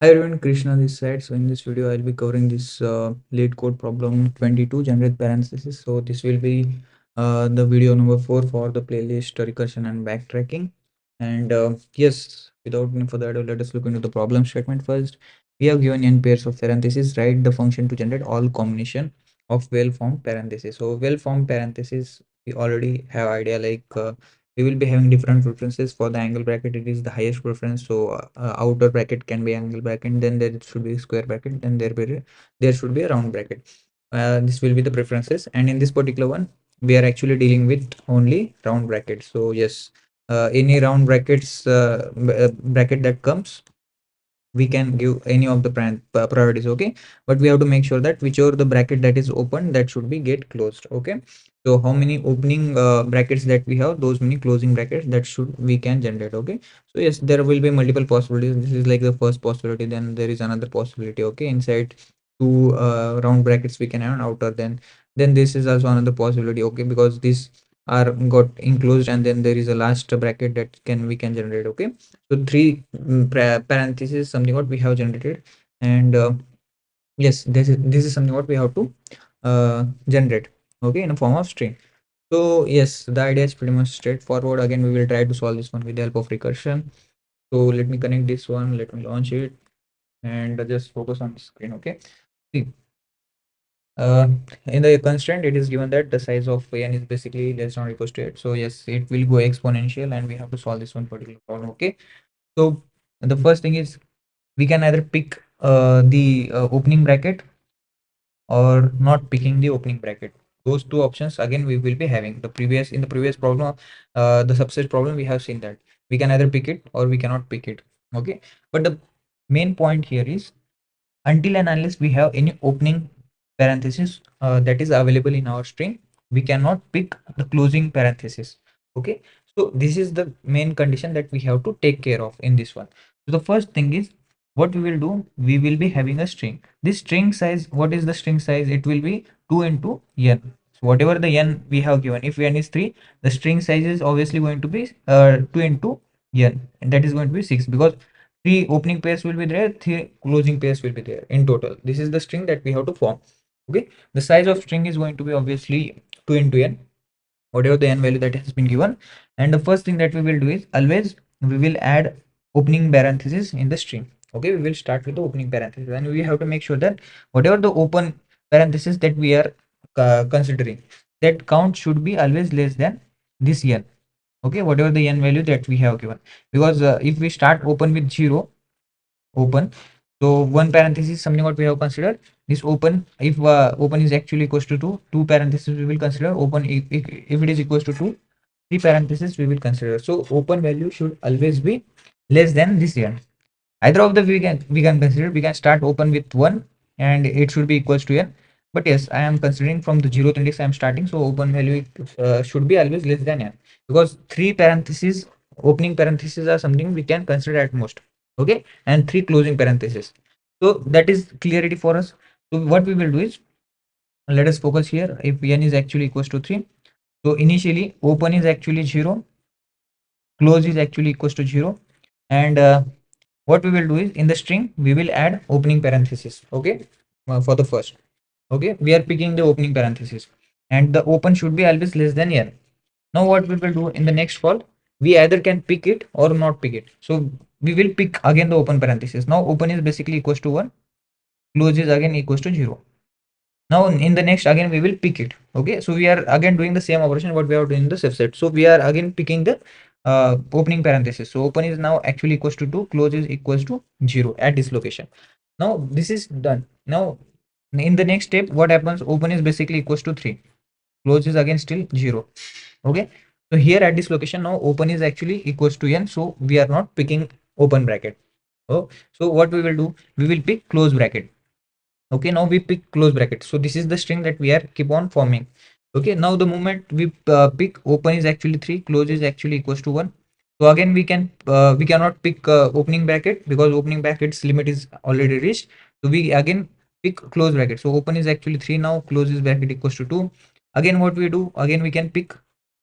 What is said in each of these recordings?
Hi everyone, Krishna this side. So in this video, I'll be covering this lead code problem 22 generate parentheses. So this will be the video number 4 for the playlist recursion and backtracking. And yes, without any further ado, let us look into the problem statement first. We have given n pairs of parentheses. Write the function to generate all combination of well-formed parentheses. So well-formed parentheses, we already have idea like we will be having different preferences. For the angle bracket, it is the highest preference, so outer bracket can be angle bracket, then there should be square bracket, then there should be a round bracket. This will be the preferences, and in this particular one we are actually dealing with only round brackets. So yes, any round brackets bracket that comes, we can give any of the priorities. Okay, but we have to make sure that whichever the bracket that is open, that should be get closed. Okay, so how many opening brackets that we have, those many closing brackets that should we can generate. Okay, so yes, there will be multiple possibilities. This is like the first possibility, then there is another possibility. Okay, inside two round brackets we can have an outer, then this is also another possibility. Okay, because these are got enclosed, and then there is a last bracket that can we can generate. Okay, so three parentheses something what we have generated, and yes, this is something what we have to generate. Okay, in a form of string. So yes, the idea is pretty much straightforward. Again, we will try to solve this one with the help of recursion. So let me connect this one, let me launch it, and just focus on the screen. Okay, see, uh, in the constraint it is given that the size of n is basically less than or equals to 8. So yes, it will go exponential, and we have to solve this one particular problem. Okay, so the first thing is we can either pick the opening bracket or not picking the opening bracket. Those two options again we will be having. In the previous problem, the subset problem, we have seen that we can either pick it or we cannot pick it. Okay, but the main point here is, until and unless we have any opening parenthesis that is available in our string, we cannot pick the closing parenthesis. Okay, so this is the main condition that we have to take care of in this one. So the first thing is, what we will do, we will be having a string. This string size, what is the string size? It will be 2 into n. So whatever the n we have given, if n is 3, the string size is obviously going to be 2 into n, and that is going to be 6, because three opening pairs will be there, three closing pairs will be there in total. This is the string that we have to form. Okay, the size of string is going to be obviously 2 into n, whatever the n value that has been given. And the first thing that we will do is, always we will add opening parenthesis in the string. Okay, we will start with the opening parenthesis, and we have to make sure that whatever the open parenthesis that we are considering, that count should be always less than this n. Okay, whatever the n value that we have given, because if we start open with 0 open, so one parenthesis something what we have considered. This open, if open is actually equals to 2, two parentheses we will consider open. If it is equals to 2, three parentheses we will consider. So open value should always be less than this n. Either of the we can consider. We can start open with 1 and it should be equals to n, but yes, I am considering from the 0th index I am starting, so open value should be always less than n, because three parentheses opening parentheses are something we can consider at most. Okay, and three closing parentheses, so that is clarity for us. So what we will do is, let us focus here. If n is actually equals to 3, so initially open is actually 0, close is actually equals to 0, and what we will do is, in the string we will add opening parenthesis. Okay, for the first. Okay, we are picking the opening parenthesis, and the open should be always less than n. Now what we will do in the next call, we either can pick it or not pick it. So we will pick again the open parenthesis. Now open is basically equals to 1, close is again equals to 0. Now in the next again we will pick it. Okay, so we are again doing the same operation what we are doing in the subset. So we are again picking the opening parenthesis. So open is now actually equals to 2, close is equals to 0 at this location. Now this is done. Now in the next step what happens, open is basically equals to 3, close is again still 0. Okay, so here at this location now open is actually equals to n, so we are not picking open bracket. Oh, so what we will do, we will pick close bracket. Okay, now we pick close bracket, so this is the string that we are keep on forming. Okay, now the moment we pick open is actually 3, close is actually equals to 1. So again we cannot pick opening bracket, because opening bracket's limit is already reached. So we again pick close bracket. So open is actually 3, now close is bracket equals to 2. Again what we do, again we can pick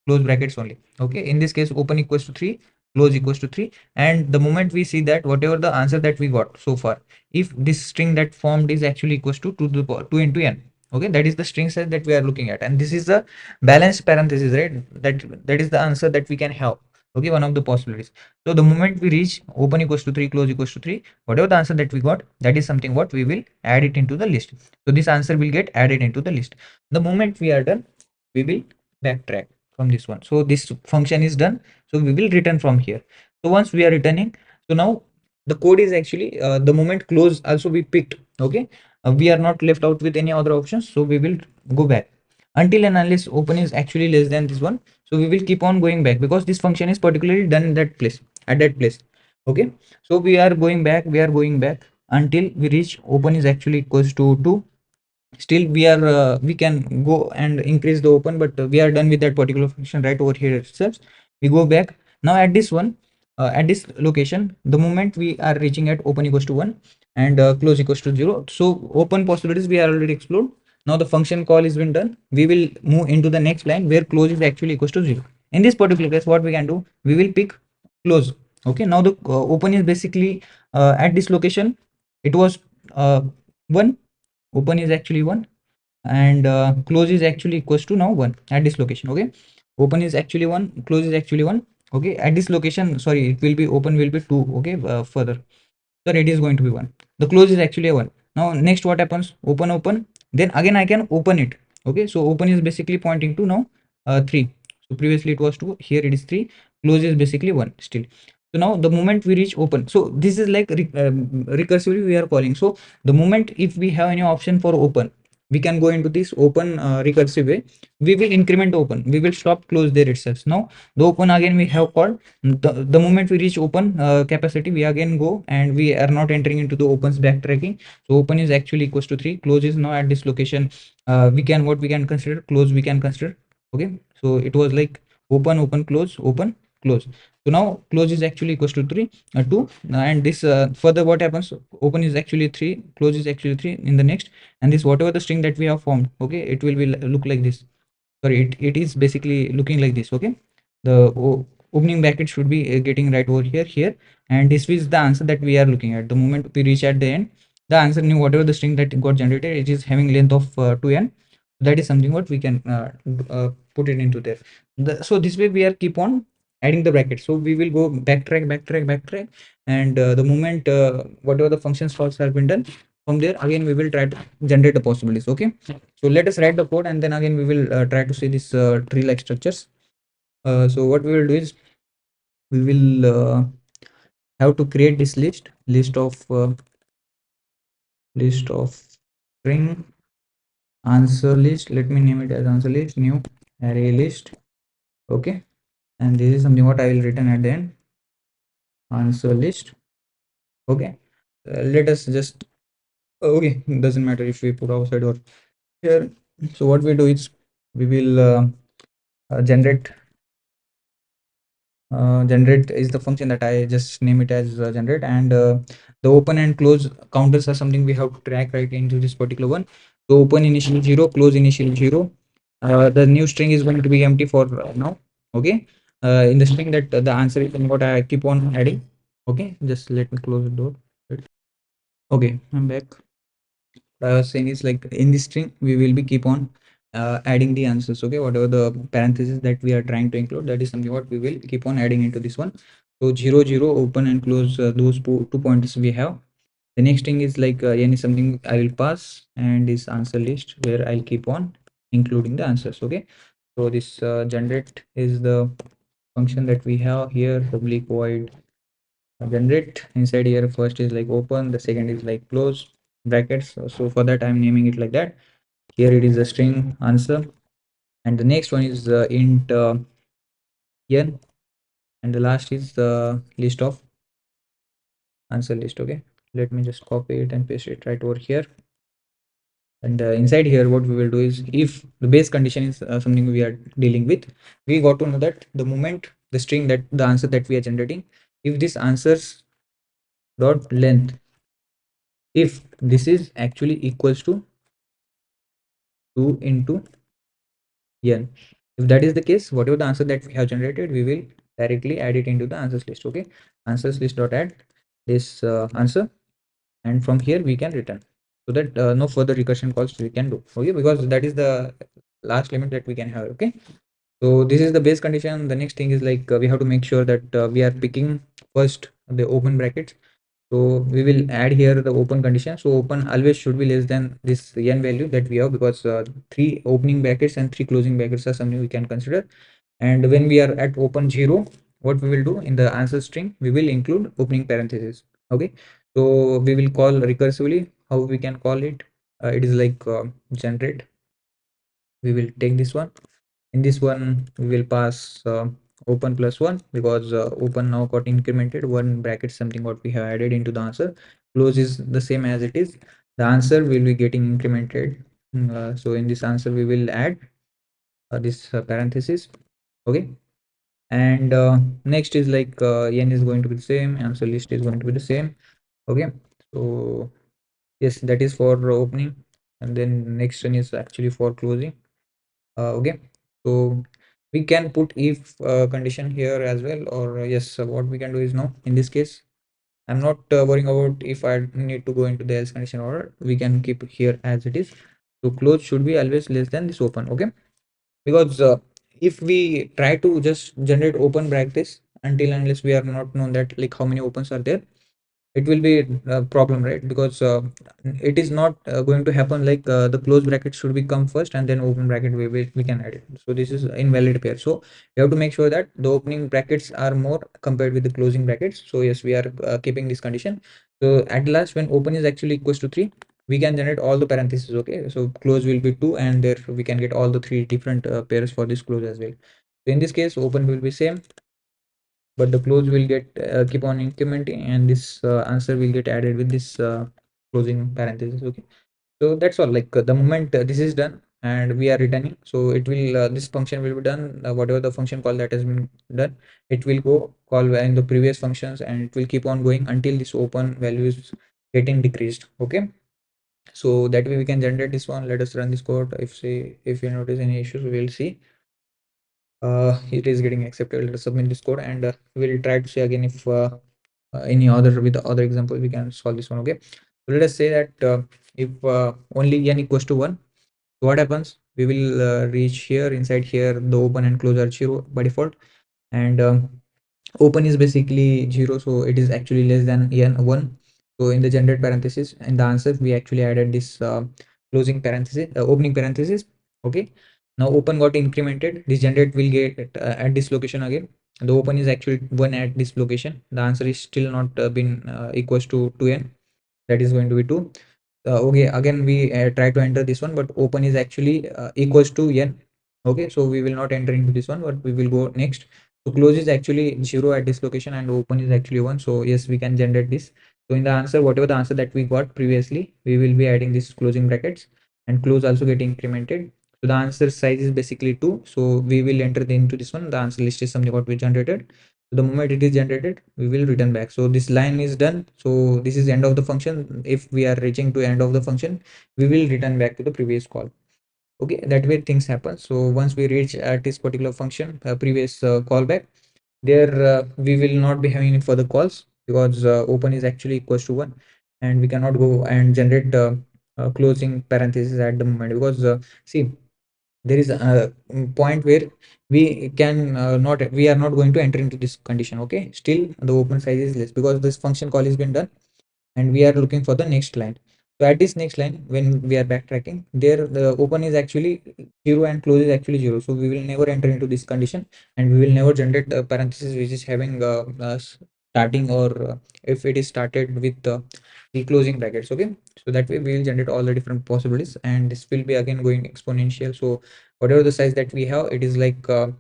close brackets only. Okay, in this case open equals to 3, close equals to 3, and the moment we see that whatever the answer that we got so far, if this string that formed is actually equals to 2 to the power 2 into n, okay, that is the string size that we are looking at, and this is the balanced parenthesis, right? That is the answer that we can have. Okay, one of the possibilities. So the moment we reach open equals to 3, close equals to 3, whatever the answer that we got, that is something what we will add it into the list. So this answer will get added into the list. The moment we are done, we will backtrack from this one. So this function is done, so we will return from here. So once we are returning, so now the code is actually the moment close also we picked. Okay, we are not left out with any other options, so we will go back until and unless open is actually less than this one. So we will keep on going back because this function is particularly done in that place, at that place. Okay, so we are going back, we are going back until we reach open is actually equals to 2. Still we are we can go and increase the open, but we are done with that particular function right over here itself. We go back now at this one, at this location, the moment we are reaching at open equals to 1 and close equals to 0. So open possibilities we are already explored. Now the function call is been done, we will move into the next line where close is actually equals to 0. In this particular case, what we can do, we will pick close. Okay, now the open is basically at this location it was 1, open is actually 1, and close is actually equals to now 1 at this location. Okay, open is actually 1, close is actually 1. Okay, at this location, sorry, it will be open will be 2. Okay, further, so it is going to be 1. The close is actually a 1. Now next what happens, open, then again I can open it. Okay, so open is basically pointing to now 3. So previously it was 2, here it is 3. Close is basically 1 still. So now the moment we reach open, so this is like recursively we are calling. So the moment if we have any option for open, we can go into this open recursive way. We will increment open, we will stop close there itself. Now the open again we have called, the moment we reach open capacity, we again go and we are not entering into the opens backtracking. So open is actually equals to 3, close is now at this location. We can, what we can consider, close we can consider. Okay, so it was like open, close, open, close. So now close is actually equals to 3, 2, and this further what happens, open is actually 3, close is actually 3 in the next, and this whatever the string that we have formed, okay, it will be look like this. Sorry, it is basically looking like this. Okay, the opening bracket should be getting right over here, and this is the answer that we are looking at. The moment we reach at the end, the answer new whatever the string that got generated, it is having length of 2n. That is something what we can put it into there. So this way we are keep on adding the brackets. So we will go backtrack, and the moment whatever the functions calls have been done, from there again we will try to generate the possibilities. Okay, so let us write the code, and then again we will try to see this tree like structures. So what we will do is we will have to create this list of string answer list. Let me name it as answer list, new array list. Okay, and this is something what I will return at the end, answer list. Okay, let us just okay, doesn't matter if we put outside or here. So what we do is we will generate generate is the function that I just name it as generate, and the open and close counters are something we have to track right into this particular one. So open initially 0, close initially 0. The new string is going to be empty for now. Okay, in the string that the answer is what I keep on adding. Okay, just let me close the door. Okay, I'm back. What I was saying is like in this string we will be keep on adding the answers. Okay, whatever the parentheses that we are trying to include, that is something what we will keep on adding into this one. So 0 0 open and close, those two pointers we have. The next thing is like n is something I will pass, and this answer list where I'll keep on including the answers. Okay, so this generate is the function that we have here, public void generate. Inside here first is like open, the second is like close brackets. So for that I'm naming it like that. Here it is a string answer, and the next one is int n, and the last is the list of answer list. Okay, let me just copy it and paste it right over here. And inside here what we will do is, if the base condition is something we are dealing with, we got to know that the moment the string that the answer that we are generating, if this answers dot length, if this is actually equals to 2 into n, if that is the case, whatever the answer that we have generated, we will directly add it into the answers list. Okay, answers list dot add this answer, and from here we can return, so that no further recursion calls we can do. Okay, because that is the last limit that we can have. Okay, so this is the base condition. The next thing is like we have to make sure that we are picking first the open brackets. So we will add here the open condition. So open always should be less than this n value that we have, because three opening brackets and three closing brackets are something we can consider. And when we are at open 0, what we will do in the answer string, we will include opening parenthesis. Okay, so we will call recursively. How we can call it? It is like generate. We will take this one. In this one we will pass open plus 1, because open now got incremented one bracket, something what we have added into the answer. Close is the same as it is. The answer will be getting incremented. So in this answer we will add this parenthesis. Okay, and next is like n is going to be the same, answer list is going to be the same. Okay, so yes, that is for opening, and then next one is actually for closing. Okay, so we can put if condition here as well, or yes, what we can do is, no, in this case I'm not worrying about if I need to go into the else condition order. We can keep it here as it is. So close should be always less than this open. Okay, because if we try to just generate open brackets until unless we are not known that like how many opens are there, it will be a problem, right? Because it is not going to happen like the close bracket should be come first and then open bracket we can add it. So this is invalid pair. So we have to make sure that the opening brackets are more compared with the closing brackets. So yes, we are keeping this condition. So at last, when open is actually equals to 3, we can generate all the parentheses. Okay, so close will be 2, and there we can get all the three different pairs for this close as well. So in this case, open will be same, but the close will get keep on incrementing, and this answer will get added with this closing parenthesis. Okay, so that's all. Like the moment this is done and we are returning, so it will this function will be done, whatever the function call that has been done, it will go call in the previous functions, and it will keep on going until this open value is getting decreased. Okay, so that way we can generate this one. Let us run this code. If you notice any issues, we will see it is getting accepted. Let us submit this code, and we'll try to see again if any other with the other example we can solve this one. Okay, so let us say that if only n equals to 1, so what happens? We will reach here. Inside here the open and close are 0 by default, and open is basically 0, so it is actually less than n1. So in the generate parenthesis in the answer, we actually added this closing parenthesis, opening parenthesis. Okay, now open got incremented. This generate will get at this location again. The open is actually 1 at this location. The answer is still not been equals to 2n. That is going to be 2. Okay, again we try to enter this one, but open is actually equals to n. Okay, so we will not enter into this one, but we will go next. So close is actually 0 at this location, and open is actually 1. So yes, we can generate this. So in the answer, whatever the answer that we got previously, we will be adding this closing brackets, and close also getting incremented. So the answer size is basically 2. So we will enter into this one. The answer list is something what we generated. So the moment it is generated, we will return back. So this line is done. So this is end of the function. If we are reaching to end of the function, we will return back to the previous call. Okay, that way things happen. So once we reach at this particular function, previous callback, there we will not be having any further calls, because open is actually equals to 1, and we cannot go and generate closing parentheses at the moment, because see, there is a point where we can not we are not going to enter into this condition. Okay, still the open size is less, because this function call has been done, and we are looking for the next line. So at this next line, when we are backtracking, there the open is actually 0 and close is actually 0. So we will never enter into this condition, and we will never generate a parenthesis which is having starting, or if it is started with the closing brackets. Okay, so that way we will generate all the different possibilities, and this will be again going exponential. So whatever the size that we have, it is like 2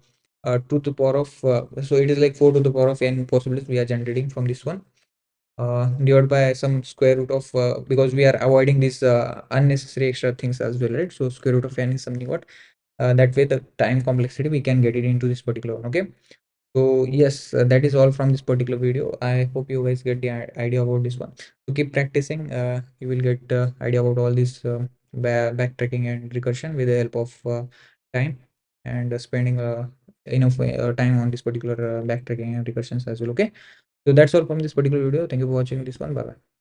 to the power of so it is like 4 to the power of n possibilities we are generating from this one, divided by some square root of because we are avoiding these unnecessary extra things as well, right? So square root of n is something what that way the time complexity we can get it into this particular one. Okay, so yes, that is all from this particular video. I hope you guys get the idea about this one. So keep practicing. You will get idea about all this backtracking and recursion with the help of time, and spending enough time on this particular backtracking and recursions as well. Okay, so that's all from this particular video. Thank you for watching this one. Bye bye.